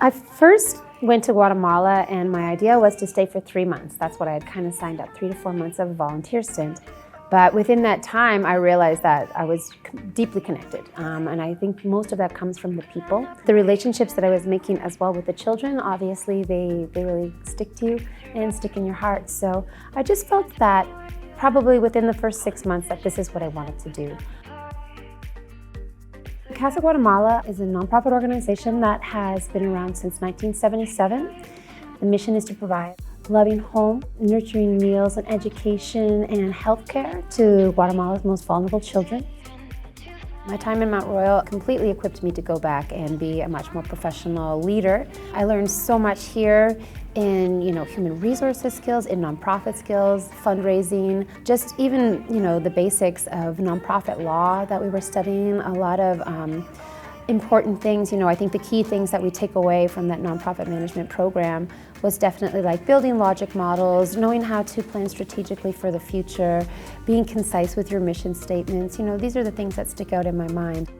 I first went to Guatemala and my idea was to stay for 3 months. That's what I had kind of signed up, 3 to 4 months of a volunteer stint. But within that time, I realized that I was deeply connected. And I think most of that comes from the people. The relationships that I was making as well with the children, obviously they really stick to you and stick in your heart. So I just felt that probably within the first 6 months that this is what I wanted to do. Casa Guatemala is a nonprofit organization that has been around since 1977. The mission is to provide a loving home, nurturing meals and education and healthcare to Guatemala's most vulnerable children. My time in Mount Royal completely equipped me to go back and be a much more professional leader. I learned so much here in human resources skills, in nonprofit skills, fundraising, just even the basics of nonprofit law that we were studying, a lot of important things. I think the key things that we take away from that nonprofit management program was definitely like building logic models, knowing how to plan strategically for the future, being concise with your mission statements. These are the things that stick out in my mind.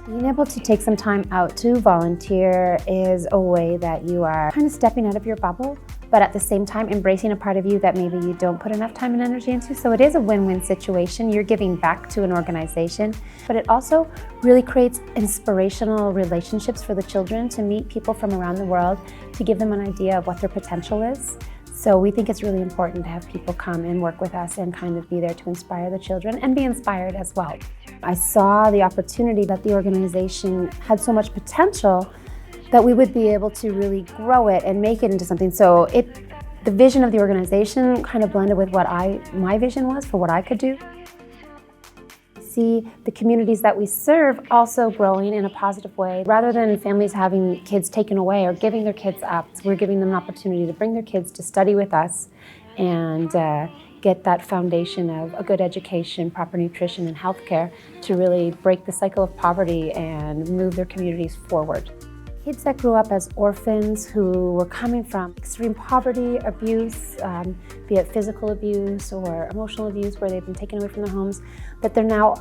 Being able to take some time out to volunteer is a way that you are kind of stepping out of your bubble, but at the same time embracing a part of you that maybe you don't put enough time and energy into. So it is a win-win situation. You're giving back to an organization, but it also really creates inspirational relationships for the children to meet people from around the world, to give them an idea of what their potential is. So we think it's really important to have people come and work with us and kind of be there to inspire the children and be inspired as well. I saw the opportunity that the organization had so much potential that we would be able to really grow it and make it into something. So the vision of the organization kind of blended with what my vision was for what I could do. See the communities that we serve also growing in a positive way. Rather than families having kids taken away or giving their kids up, we're giving them an opportunity to bring their kids to study with us and get that foundation of a good education, proper nutrition, and healthcare to really break the cycle of poverty and move their communities forward. Kids that grew up as orphans who were coming from extreme poverty, abuse, be it physical abuse or emotional abuse where they've been taken away from their homes, but they're now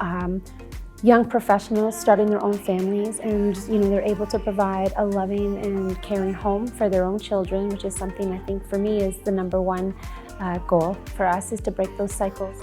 young professionals starting their own families, and they're able to provide a loving and caring home for their own children, which is something I think for me is the #1 goal for us, is to break those cycles.